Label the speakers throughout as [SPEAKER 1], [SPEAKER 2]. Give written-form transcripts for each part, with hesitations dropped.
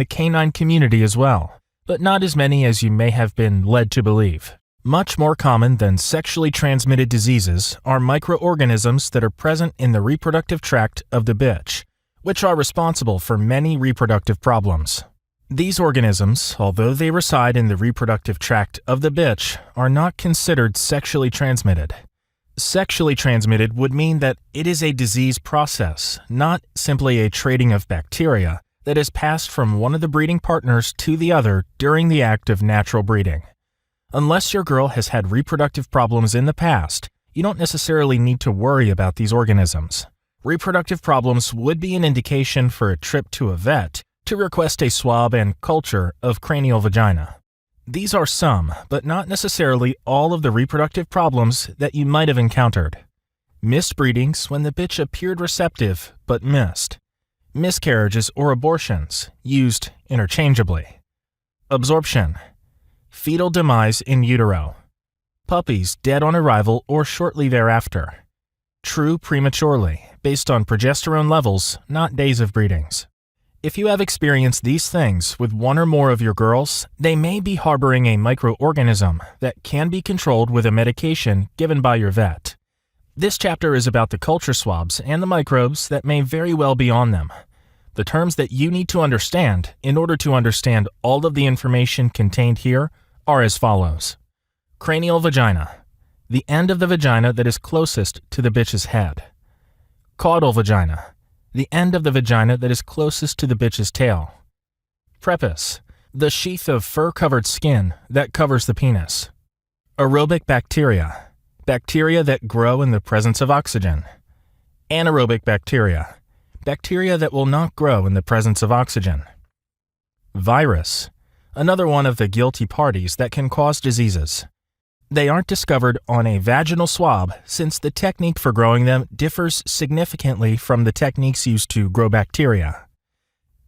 [SPEAKER 1] the canine community as well, but not as many as you may have been led to believe. Much more common than sexually transmitted diseases are microorganisms that are present in the reproductive tract of the bitch, which are responsible for many reproductive problems. These organisms, although they reside in the reproductive tract of the bitch, are not considered sexually transmitted. Sexually transmitted would mean that it is a disease process, not simply a trading of bacteria that is passed from one of the breeding partners to the other during the act of natural breeding. Unless your girl has had reproductive problems in the past, you don't necessarily need to worry about these organisms. Reproductive problems would be an indication for a trip to a vet to request a swab and culture of cranial vagina. These are some, but not necessarily all of the reproductive problems that you might have encountered. Missed breedings when the bitch appeared receptive but missed. Miscarriages or abortions, used interchangeably. Absorption. Fetal demise in utero. Puppies dead on arrival or shortly thereafter. True prematurely, based on progesterone levels, not days of breedings. If you have experienced these things with one or more of your girls, they may be harboring a microorganism that can be controlled with a medication given by your vet. This chapter is about the culture swabs and the microbes that may very well be on them. The terms that you need to understand in order to understand all of the information contained here are as follows. Cranial vagina, the end of the vagina that is closest to the bitch's head. Caudal vagina, the end of the vagina that is closest to the bitch's tail. Prepuce, the sheath of fur-covered skin that covers the penis. Aerobic bacteria, bacteria that grow in the presence of oxygen. Anaerobic bacteria, bacteria that will not grow in the presence of oxygen. Virus, another one of the guilty parties that can cause diseases. They aren't discovered on a vaginal swab since the technique for growing them differs significantly from the techniques used to grow bacteria.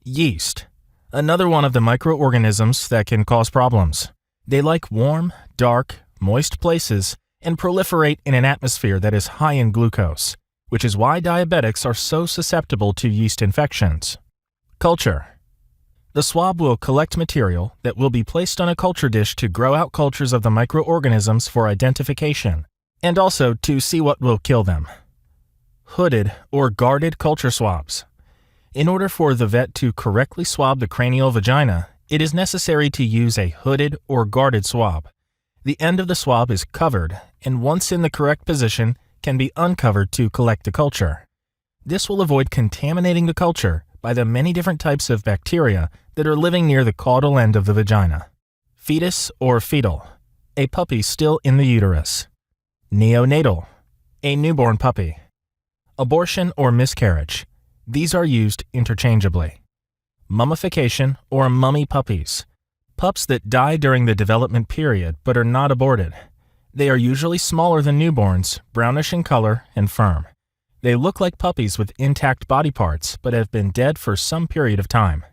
[SPEAKER 1] Yeast, another one of the microorganisms that can cause problems. They like warm, dark, moist places and proliferate in an atmosphere that is high in glucose, which is why diabetics are so susceptible to yeast infections. Culture. The swab will collect material that will be placed on a culture dish to grow out cultures of the microorganisms for identification, and also to see what will kill them. Hooded or guarded culture swabs. In order for the vet to correctly swab the cranial vagina, it is necessary to use a hooded or guarded swab. The end of the swab is covered, and once in the correct position, can be uncovered to collect the culture. This will avoid contaminating the culture by the many different types of bacteria that are living near the caudal end of the vagina. Fetus or fetal, a puppy still in the uterus. Neonatal, a newborn puppy. Abortion or miscarriage, these are used interchangeably. Mummification or mummy puppies, pups that die during the development period but are not aborted. They are usually smaller than newborns, brownish in color, and firm. They look like puppies with intact body parts but have been dead for some period of time.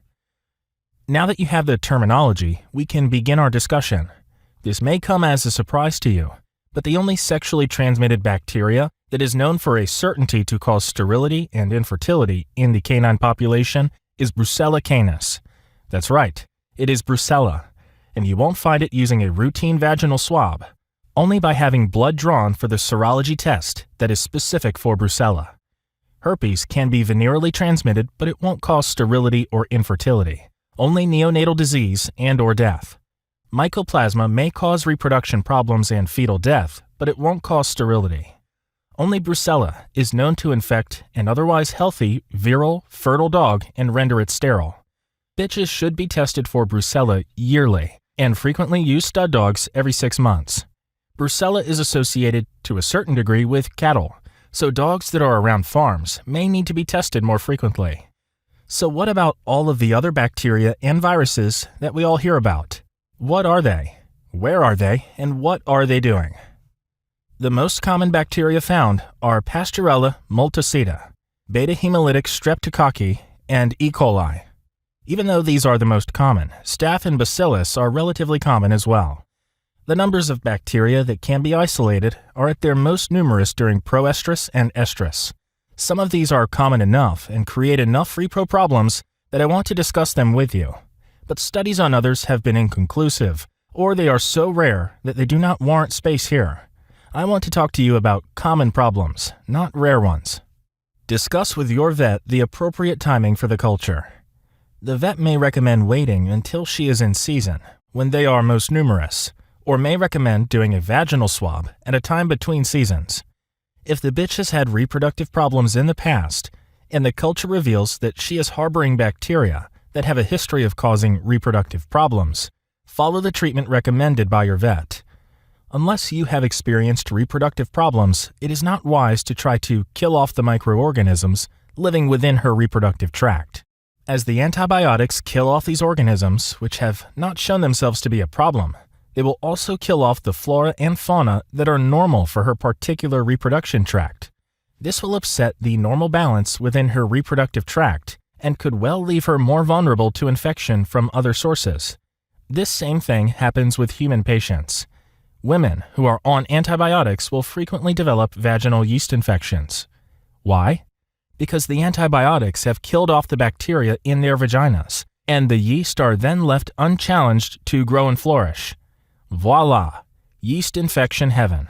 [SPEAKER 1] Now that you have the terminology, we can begin our discussion. This may come as a surprise to you, but the only sexually transmitted bacteria that is known for a certainty to cause sterility and infertility in the canine population is Brucella canis. That's right, it is Brucella, and you won't find it using a routine vaginal swab, only by having blood drawn for the serology test that is specific for Brucella. Herpes can be venereally transmitted, but it won't cause sterility or infertility, only neonatal disease and or death. Mycoplasma may cause reproduction problems and fetal death, but it won't cause sterility. Only Brucella is known to infect an otherwise healthy, virile, fertile dog and render it sterile. Bitches should be tested for Brucella yearly and frequently use stud dogs every 6 months. Brucella is associated to a certain degree with cattle, so dogs that are around farms may need to be tested more frequently. So what about all of the other bacteria and viruses that we all hear about? What are they? Where are they? And what are they doing? The most common bacteria found are Pasteurella multocida, beta-hemolytic streptococci, and E. coli. Even though these are the most common, staph and bacillus are relatively common as well. The numbers of bacteria that can be isolated are at their most numerous during proestrus and estrus. Some of these are common enough and create enough repro problems that I want to discuss them with you, but studies on others have been inconclusive, or they are so rare that they do not warrant space here. I want to talk to you about common problems, not rare ones. Discuss with your vet the appropriate timing for the culture. The vet may recommend waiting until she is in season, when they are most numerous, or may recommend doing a vaginal swab at a time between seasons. If the bitch has had reproductive problems in the past, and the culture reveals that she is harboring bacteria that have a history of causing reproductive problems, follow the treatment recommended by your vet. Unless you have experienced reproductive problems, it is not wise to try to kill off the microorganisms living within her reproductive tract, as the antibiotics kill off these organisms which have not shown themselves to be a problem. They will also kill off the flora and fauna that are normal for her particular reproduction tract. This will upset the normal balance within her reproductive tract and could well leave her more vulnerable to infection from other sources. This same thing happens with human patients. Women who are on antibiotics will frequently develop vaginal yeast infections. Why? Because the antibiotics have killed off the bacteria in their vaginas, and the yeast are then left unchallenged to grow and flourish. Voila! Yeast infection heaven.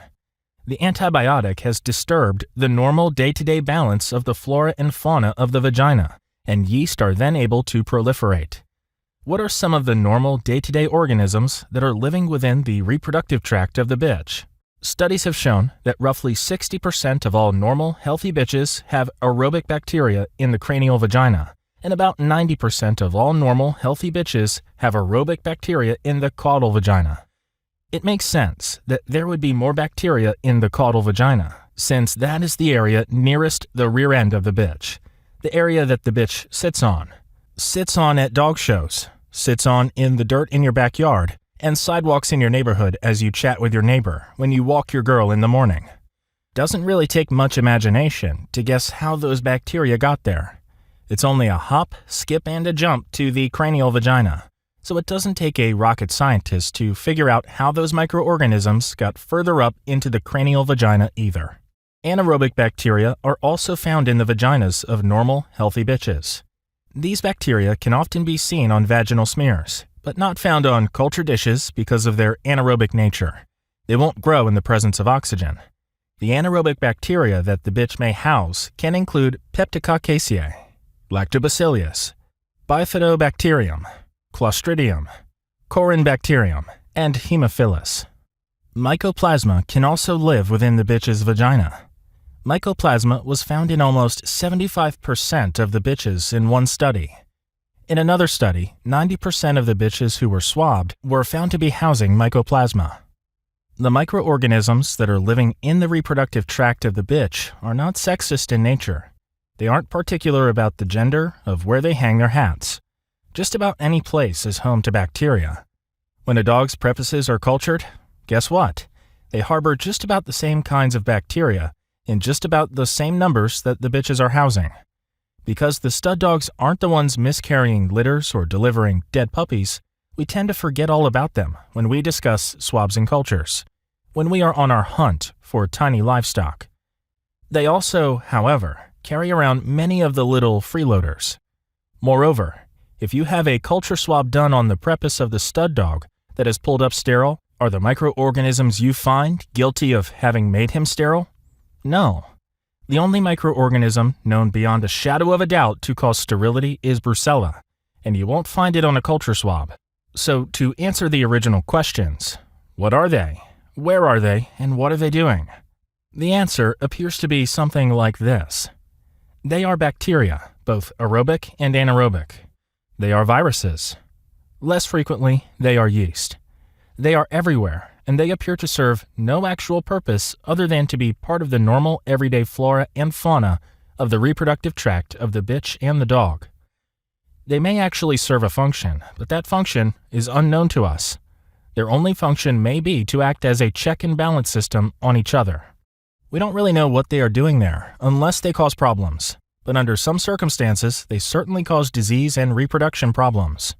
[SPEAKER 1] The antibiotic has disturbed the normal day-to-day balance of the flora and fauna of the vagina, and yeast are then able to proliferate. What are some of the normal day-to-day organisms that are living within the reproductive tract of the bitch? Studies have shown that roughly 60% of all normal, healthy bitches have aerobic bacteria in the cranial vagina, and about 90% of all normal, healthy bitches have aerobic bacteria in the caudal vagina. It makes sense that there would be more bacteria in the caudal vagina, since that is the area nearest the rear end of the bitch, the area that the bitch sits on at dog shows, sits on in the dirt in your backyard, and sidewalks in your neighborhood as you chat with your neighbor when you walk your girl in the morning. Doesn't really take much imagination to guess how those bacteria got there. It's only a hop, skip, and a jump to the cranial vagina, so it doesn't take a rocket scientist to figure out how those microorganisms got further up into the cranial vagina either. Anaerobic bacteria are also found in the vaginas of normal, healthy bitches. These bacteria can often be seen on vaginal smears, but not found on culture dishes because of their anaerobic nature. They won't grow in the presence of oxygen. The anaerobic bacteria that the bitch may house can include Peptococcaceae, Lactobacillus, Bifidobacterium, Clostridium, Corynebacterium, and Haemophilus. Mycoplasma can also live within the bitch's vagina. Mycoplasma was found in almost 75% of the bitches in one study. In another study, 90% of the bitches who were swabbed were found to be housing mycoplasma. The microorganisms that are living in the reproductive tract of the bitch are not sexist in nature. They aren't particular about the gender of where they hang their hats. Just about any place is home to bacteria. When a dog's prepuces are cultured, guess what? They harbor just about the same kinds of bacteria in just about the same numbers that the bitches are housing. Because the stud dogs aren't the ones miscarrying litters or delivering dead puppies, we tend to forget all about them when we discuss swabs and cultures, when we are on our hunt for tiny livestock. They also, however, carry around many of the little freeloaders. Moreover, if you have a culture swab done on the prepuce of the stud dog that is pulled up sterile, are the microorganisms you find guilty of having made him sterile? No. The only microorganism known beyond a shadow of a doubt to cause sterility is Brucella, and you won't find it on a culture swab. So to answer the original questions, what are they? Where are they? And what are they doing? The answer appears to be something like this. They are bacteria, both aerobic and anaerobic. They are viruses. Less frequently, they are yeast. They are everywhere, and they appear to serve no actual purpose other than to be part of the normal everyday flora and fauna of the reproductive tract of the bitch and the dog. They may actually serve a function, but that function is unknown to us. Their only function may be to act as a check and balance system on each other. We don't really know what they are doing there unless they cause problems, but under some circumstances, they certainly cause disease and reproduction problems.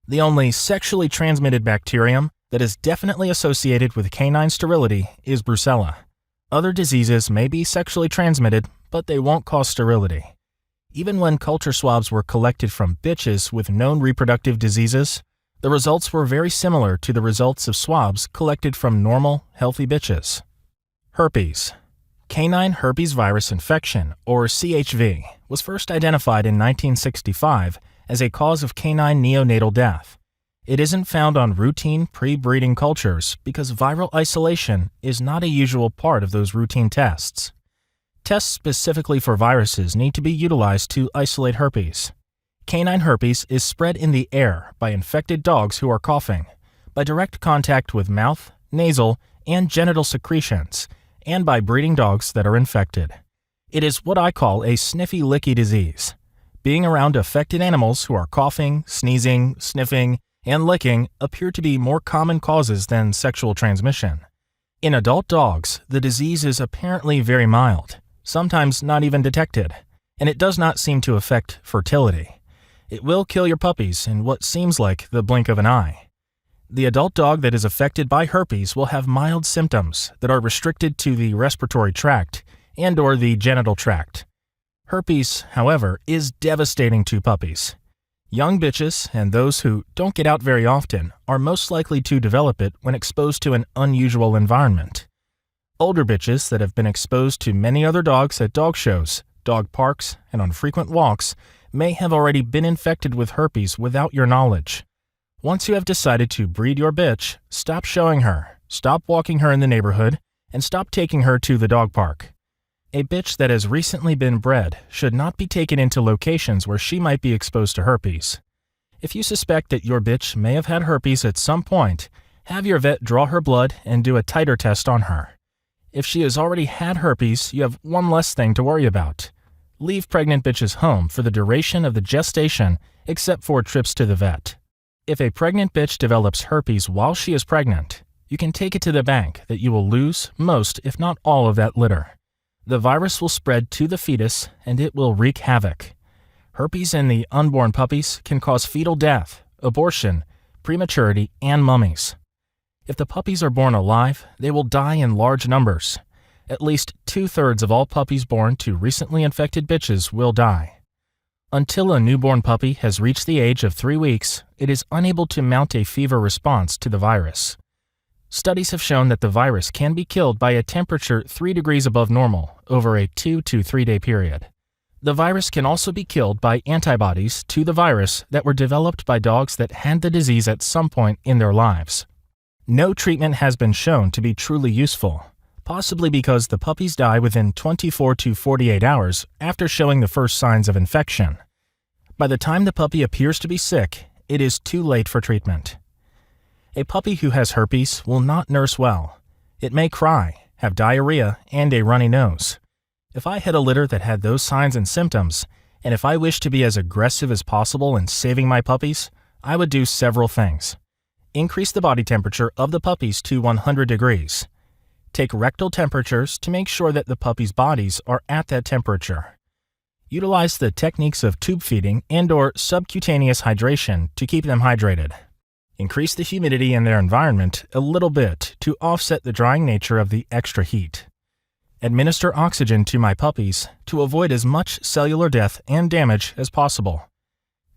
[SPEAKER 1] The only sexually transmitted bacterium that is definitely associated with canine sterility is Brucella. Other diseases may be sexually transmitted, but they won't cause sterility. Even when culture swabs were collected from bitches with known reproductive diseases, the results were very similar to the results of swabs collected from normal, healthy bitches. Herpes. Canine herpes virus infection, or CHV, was first identified in 1965 as a cause of canine neonatal death. It isn't found on routine pre-breeding cultures because viral isolation is not a usual part of those routine tests. Tests specifically for viruses need to be utilized to isolate herpes. Canine herpes is spread in the air by infected dogs who are coughing, by direct contact with mouth, nasal, and genital secretions, and by breeding dogs that are infected. It is what I call a sniffy-licky disease. Being around affected animals who are coughing, sneezing, sniffing, and licking appear to be more common causes than sexual transmission. In adult dogs, the disease is apparently very mild, sometimes not even detected, and it does not seem to affect fertility. It will kill your puppies in what seems like the blink of an eye. The adult dog that is affected by herpes will have mild symptoms that are restricted to the respiratory tract and/or the genital tract. Herpes, however, is devastating to puppies. Young bitches and those who don't get out very often are most likely to develop it when exposed to an unusual environment. Older bitches that have been exposed to many other dogs at dog shows, dog parks, and on frequent walks may have already been infected with herpes without your knowledge. Once you have decided to breed your bitch, stop showing her, stop walking her in the neighborhood, and stop taking her to the dog park. A bitch that has recently been bred should not be taken into locations where she might be exposed to herpes. If you suspect that your bitch may have had herpes at some point, have your vet draw her blood and do a titer test on her. If she has already had herpes, you have one less thing to worry about. Leave pregnant bitches home for the duration of the gestation except for trips to the vet. If a pregnant bitch develops herpes while she is pregnant, you can take it to the bank that you will lose most, if not all, of that litter. The virus will spread to the fetus and it will wreak havoc. Herpes in the unborn puppies can cause fetal death, abortion, prematurity, and mummies. If the puppies are born alive, they will die in large numbers. At least 2/3 of all puppies born to recently infected bitches will die. Until a newborn puppy has reached the age of 3 weeks, it is unable to mount a fever response to the virus. Studies have shown that the virus can be killed by a temperature 3 degrees above normal over a 2 to 3 day period. The virus can also be killed by antibodies to the virus that were developed by dogs that had the disease at some point in their lives. No treatment has been shown to be truly useful, possibly because the puppies die within 24 to 48 hours after showing the first signs of infection. By the time the puppy appears to be sick, it is too late for treatment. A puppy who has herpes will not nurse well. It may cry, have diarrhea, and a runny nose. If I had a litter that had those signs and symptoms, and if I wished to be as aggressive as possible in saving my puppies, I would do several things. Increase the body temperature of the puppies to 100 degrees. Take rectal temperatures to make sure that the puppies' bodies are at that temperature. Utilize the techniques of tube feeding and/or subcutaneous hydration to keep them hydrated. Increase the humidity in their environment a little bit to offset the drying nature of the extra heat. Administer oxygen to my puppies to avoid as much cellular death and damage as possible.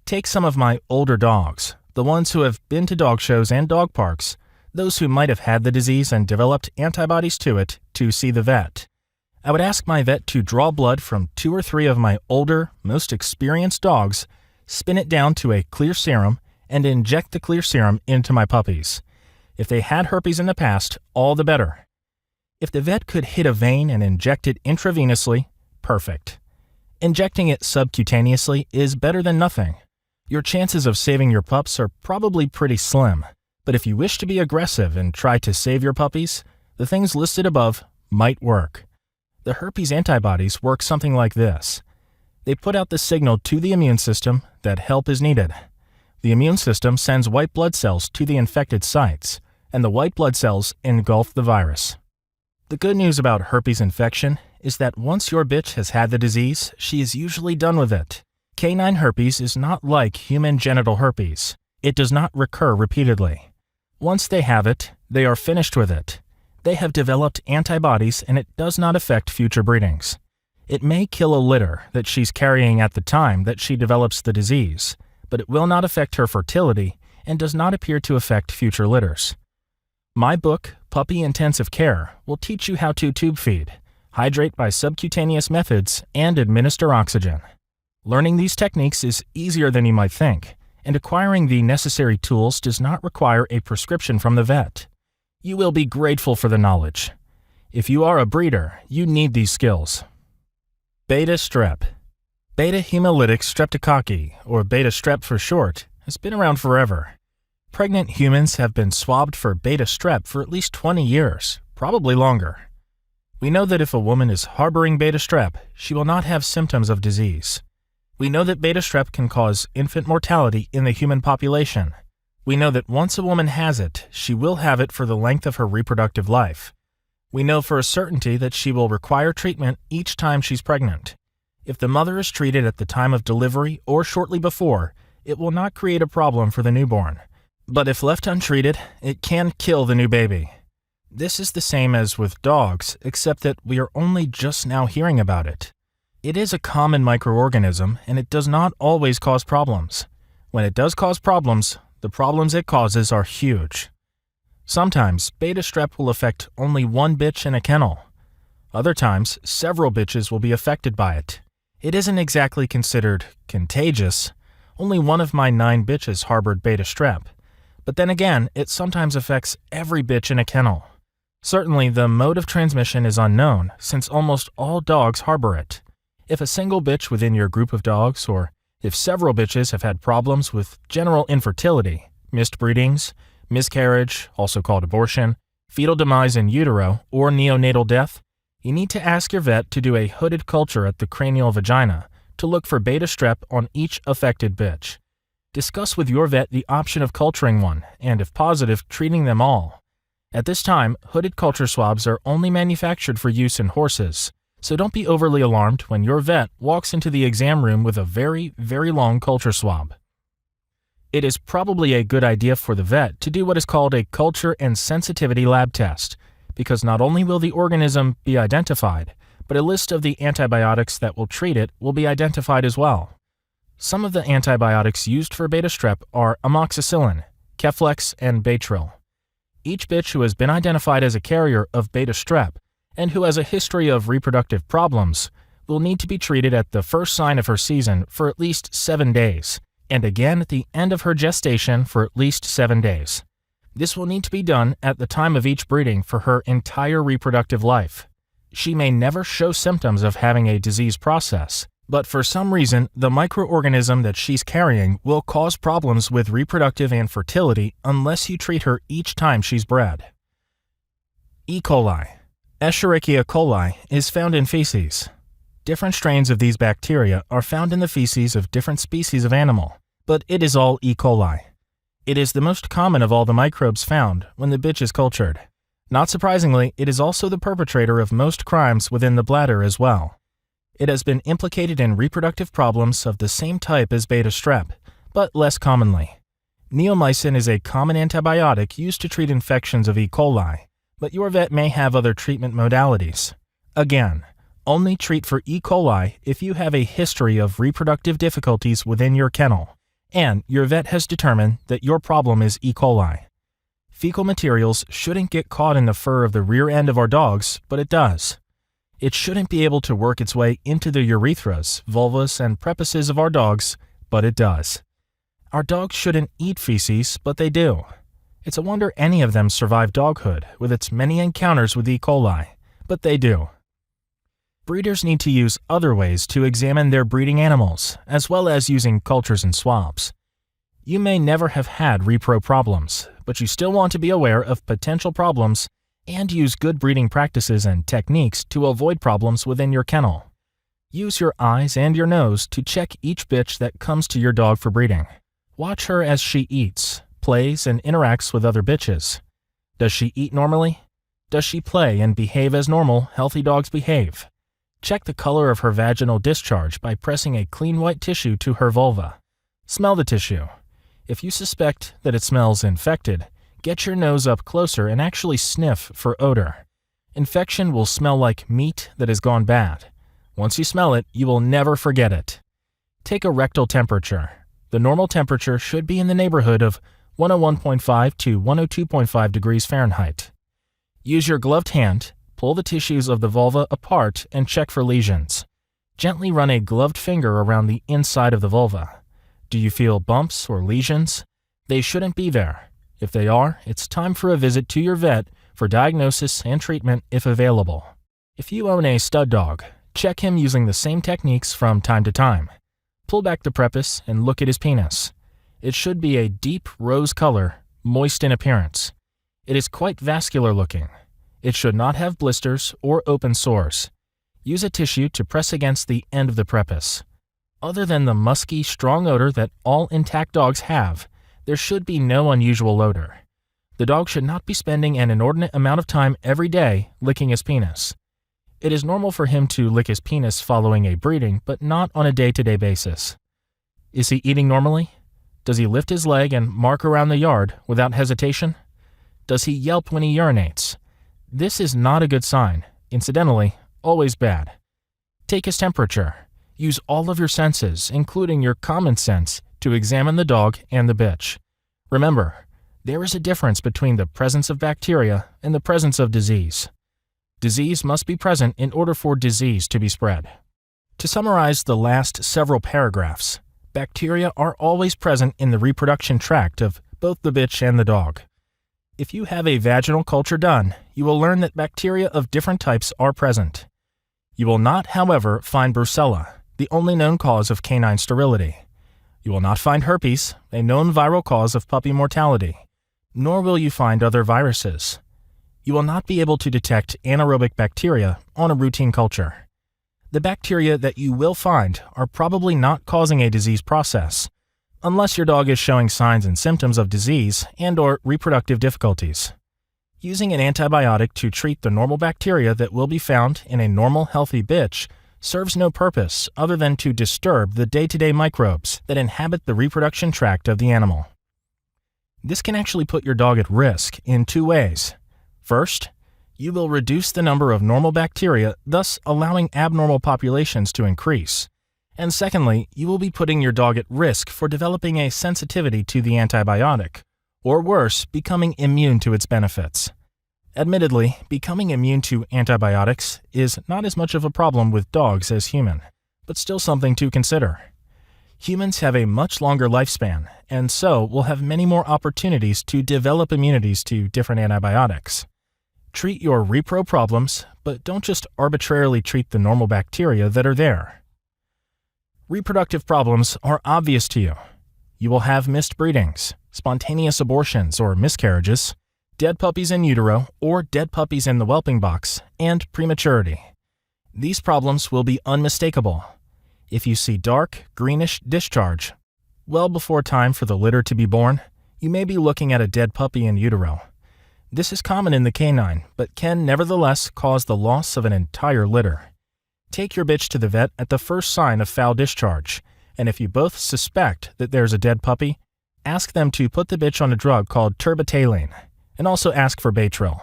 [SPEAKER 1] Take some of my older dogs, the ones who have been to dog shows and dog parks, those who might have had the disease and developed antibodies to it, to see the vet. I would ask my vet to draw blood from 2 or 3 of my older, most experienced dogs, spin it down to a clear serum, and inject the clear serum into my puppies. If they had herpes in the past, all the better. If the vet could hit a vein and inject it intravenously, perfect. Injecting it subcutaneously is better than nothing. Your chances of saving your pups are probably pretty slim, but if you wish to be aggressive and try to save your puppies, the things listed above might work. The herpes antibodies work something like this. They put out the signal to the immune system that help is needed. The immune system sends white blood cells to the infected sites, and the white blood cells engulf the virus. The good news about herpes infection is that once your bitch has had the disease, she is usually done with it. Canine herpes is not like human genital herpes. It does not recur repeatedly. Once they have it, they are finished with it. They have developed antibodies and it does not affect future breedings. It may kill a litter that she's carrying at the time that she develops the disease, but it will not affect her fertility and does not appear to affect future litters. My book, Puppy Intensive Care, will teach you how to tube feed, hydrate by subcutaneous methods, and administer oxygen. Learning these techniques is easier than you might think, and acquiring the necessary tools does not require a prescription from the vet. You will be grateful for the knowledge. If you are a breeder, you need these skills. Beta strep. Beta hemolytic streptococci, or beta strep for short, has been around forever. Pregnant humans have been swabbed for beta strep for at least 20 years, probably longer. We know that if a woman is harboring beta strep, she will not have symptoms of disease. We know that beta strep can cause infant mortality in the human population. We know that once a woman has it, she will have it for the length of her reproductive life. We know for a certainty that she will require treatment each time she's pregnant. If the mother is treated at the time of delivery or shortly before, it will not create a problem for the newborn. But if left untreated, it can kill the new baby. This is the same as with dogs, except that we are only just now hearing about it. It is a common microorganism, and it does not always cause problems. When it does cause problems, the problems it causes are huge. Sometimes, beta strep will affect only one bitch in a kennel. Other times, several bitches will be affected by it. It isn't exactly considered contagious. Only one of my 9 bitches harbored beta strep. But then again, it sometimes affects every bitch in a kennel. Certainly, the mode of transmission is unknown, since almost all dogs harbor it. If a single bitch within your group of dogs, or if several bitches have had problems with general infertility, missed breedings, miscarriage, also called abortion, fetal demise in utero, or neonatal death, you need to ask your vet to do a hooded culture at the cranial vagina to look for beta strep on each affected bitch. Discuss with your vet the option of culturing one, and if positive, treating them all. At this time, hooded culture swabs are only manufactured for use in horses, so don't be overly alarmed when your vet walks into the exam room with a very, very long culture swab. It is probably a good idea for the vet to do what is called a culture and sensitivity lab test, because not only will the organism be identified, but a list of the antibiotics that will treat it will be identified as well. Some of the antibiotics used for beta strep are amoxicillin, Keflex, and Baytril. Each bitch who has been identified as a carrier of beta strep and who has a history of reproductive problems will need to be treated at the first sign of her season for at least 7 days, and again at the end of her gestation for at least 7 days. This will need to be done at the time of each breeding for her entire reproductive life. She may never show symptoms of having a disease process, but for some reason, the microorganism that she's carrying will cause problems with reproductive and fertility unless you treat her each time she's bred. E. coli. Escherichia coli is found in feces. Different strains of these bacteria are found in the feces of different species of animal, but it is all E. coli. It is the most common of all the microbes found when the bitch is cultured. Not surprisingly, it is also the perpetrator of most crimes within the bladder as well. It has been implicated in reproductive problems of the same type as beta strep, but less commonly. Neomycin is a common antibiotic used to treat infections of E. coli, but your vet may have other treatment modalities. Again, only treat for E. coli if you have a history of reproductive difficulties within your kennel, and your vet has determined that your problem is E. coli. Fecal materials shouldn't get caught in the fur of the rear end of our dogs, but it does. It shouldn't be able to work its way into the urethras, vulvas, and prepuces of our dogs, but it does. Our dogs shouldn't eat feces, but they do. It's a wonder any of them survive doghood with its many encounters with E. coli, but they do. Breeders need to use other ways to examine their breeding animals, as well as using cultures and swabs. You may never have had repro problems, but you still want to be aware of potential problems and use good breeding practices and techniques to avoid problems within your kennel. Use your eyes and your nose to check each bitch that comes to your dog for breeding. Watch her as she eats, plays, and interacts with other bitches. Does she eat normally? Does she play and behave as normal, healthy dogs behave? Check the color of her vaginal discharge by pressing a clean white tissue to her vulva. Smell the tissue. If you suspect that it smells infected, get your nose up closer and actually sniff for odor. Infection will smell like meat that has gone bad. Once you smell it, you will never forget it. Take a rectal temperature. The normal temperature should be in the neighborhood of 101.5 to 102.5 degrees Fahrenheit. Use your gloved hand, pull the tissues of the vulva apart, and check for lesions. Gently run a gloved finger around the inside of the vulva. Do you feel bumps or lesions? They shouldn't be there. If they are, it's time for a visit to your vet for diagnosis and treatment if available. If you own a stud dog, check him using the same techniques from time to time. Pull back the prepuce and look at his penis. It should be a deep rose color, moist in appearance. It is quite vascular looking. It should not have blisters or open sores. Use a tissue to press against the end of the prepuce. Other than the musky, strong odor that all intact dogs have, there should be no unusual odor. The dog should not be spending an inordinate amount of time every day licking his penis. It is normal for him to lick his penis following a breeding, but not on a day-to-day basis. Is he eating normally? Does he lift his leg and mark around the yard without hesitation? Does he yelp when he urinates? This is not a good sign. Incidentally, always bad. Take his temperature. Use all of your senses, including your common sense, to examine the dog and the bitch. Remember, there is a difference between the presence of bacteria and the presence of disease. Disease must be present in order for disease to be spread. To summarize the last several paragraphs, bacteria are always present in the reproduction tract of both the bitch and the dog. If you have a vaginal culture done, you will learn that bacteria of different types are present. You will not, however, find brucella, the only known cause of canine sterility. You will not find herpes, a known viral cause of puppy mortality, nor will you find other viruses. You will not be able to detect anaerobic bacteria on a routine culture. The bacteria that you will find are probably not causing a disease process, unless your dog is showing signs and symptoms of disease and/or reproductive difficulties. Using an antibiotic to treat the normal bacteria that will be found in a normal, healthy bitch serves no purpose other than to disturb the day-to-day microbes that inhabit the reproduction tract of the animal. This can actually put your dog at risk in two ways. First, you will reduce the number of normal bacteria, thus allowing abnormal populations to increase. And secondly, you will be putting your dog at risk for developing a sensitivity to the antibiotic, or worse, becoming immune to its benefits. Admittedly, becoming immune to antibiotics is not as much of a problem with dogs as human, but still something to consider. Humans have a much longer lifespan, and so will have many more opportunities to develop immunities to different antibiotics. Treat your repro problems, but don't just arbitrarily treat the normal bacteria that are there. Reproductive problems are obvious to you. You will have missed breedings, spontaneous abortions or miscarriages, dead puppies in utero or dead puppies in the whelping box, and prematurity. These problems will be unmistakable. If you see dark, greenish discharge, well before time for the litter to be born, you may be looking at a dead puppy in utero. This is common in the canine, but can nevertheless cause the loss of an entire litter. Take your bitch to the vet at the first sign of foul discharge, and if you both suspect that there's a dead puppy, ask them to put the bitch on a drug called terbutaline, and also ask for Baytril.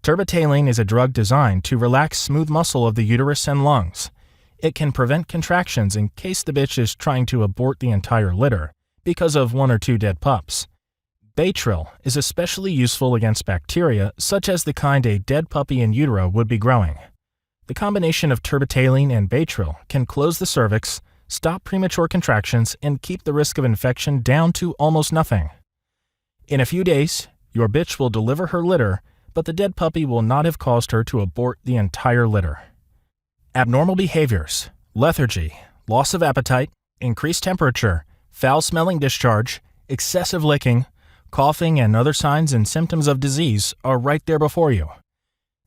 [SPEAKER 1] Terbutaline is a drug designed to relax smooth muscle of the uterus and lungs. It can prevent contractions in case the bitch is trying to abort the entire litter because of one or two dead pups. Baytril is especially useful against bacteria such as the kind a dead puppy in utero would be growing. The combination of terbutaline and Baytril can close the cervix, stop premature contractions, and keep the risk of infection down to almost nothing. In a few days, your bitch will deliver her litter, but the dead puppy will not have caused her to abort the entire litter. Abnormal behaviors, lethargy, loss of appetite, increased temperature, foul-smelling discharge, excessive licking, coughing, and other signs and symptoms of disease are right there before you.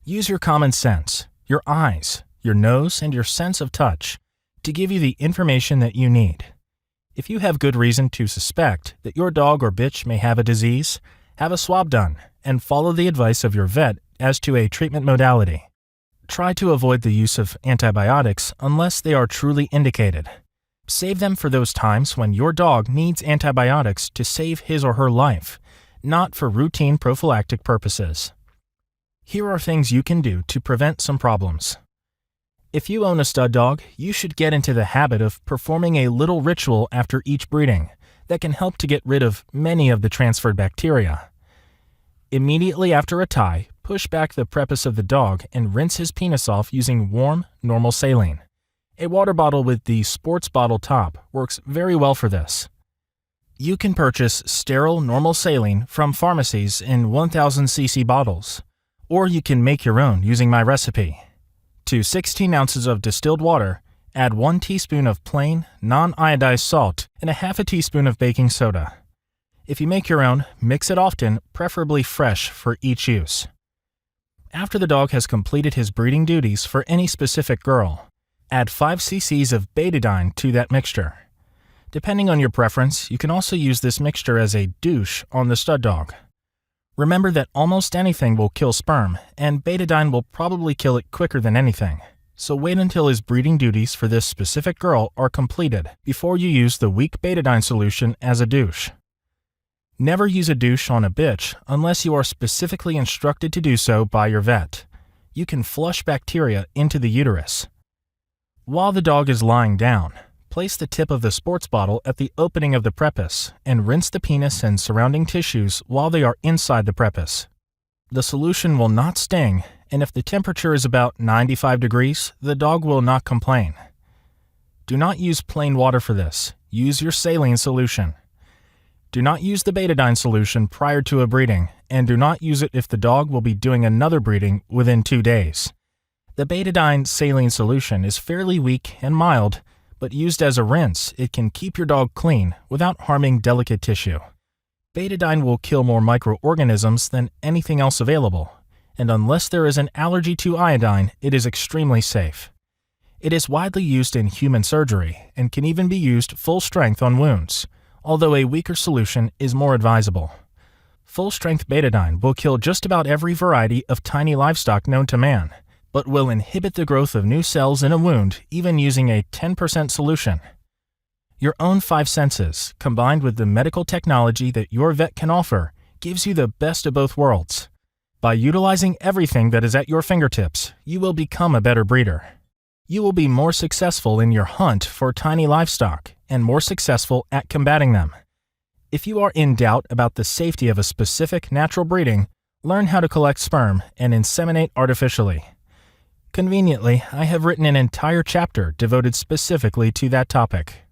[SPEAKER 1] Use your common sense, your eyes, your nose, and your sense of touch to give you the information that you need. If you have good reason to suspect that your dog or bitch may have a disease, have a swab done and follow the advice of your vet as to a treatment modality. Try to avoid the use of antibiotics unless they are truly indicated. Save them for those times when your dog needs antibiotics to save his or her life, not for routine prophylactic purposes. Here are things you can do to prevent some problems. If you own a stud dog, you should get into the habit of performing a little ritual after each breeding that can help to get rid of many of the transferred bacteria. Immediately after a tie, push back the prepuce of the dog and rinse his penis off using warm, normal saline. A water bottle with the sports bottle top works very well for this. You can purchase sterile normal saline from pharmacies in 1000 cc bottles, or you can make your own using my recipe. To 16 ounces of distilled water, add 1 teaspoon of plain, non-iodized salt and a half a teaspoon of baking soda. If you make your own, mix it often, preferably fresh for each use. After the dog has completed his breeding duties for any specific girl, add 5 cc's of betadine to that mixture. Depending on your preference, you can also use this mixture as a douche on the stud dog. Remember that almost anything will kill sperm, and betadine will probably kill it quicker than anything. So wait until his breeding duties for this specific girl are completed before you use the weak betadine solution as a douche. Never use a douche on a bitch unless you are specifically instructed to do so by your vet. You can flush bacteria into the uterus. While the dog is lying down, place the tip of the sports bottle at the opening of the prepuce and rinse the penis and surrounding tissues while they are inside the prepuce. The solution will not sting, and if the temperature is about 95 degrees, the dog will not complain. Do not use plain water for this. Use your saline solution. Do not use the betadine solution prior to a breeding, and do not use it if the dog will be doing another breeding within 2 days. The betadine saline solution is fairly weak and mild, but used as a rinse, it can keep your dog clean without harming delicate tissue. Betadine will kill more microorganisms than anything else available, and unless there is an allergy to iodine, it is extremely safe. It is widely used in human surgery and can even be used full strength on wounds, although a weaker solution is more advisable. Full-strength betadine will kill just about every variety of tiny livestock known to man, but will inhibit the growth of new cells in a wound even using a 10% solution. Your own 5 senses, combined with the medical technology that your vet can offer, gives you the best of both worlds. By utilizing everything that is at your fingertips, you will become a better breeder. You will be more successful in your hunt for tiny livestock and more successful at combating them. If you are in doubt about the safety of a specific natural breeding, learn how to collect sperm and inseminate artificially. Conveniently, I have written an entire chapter devoted specifically to that topic.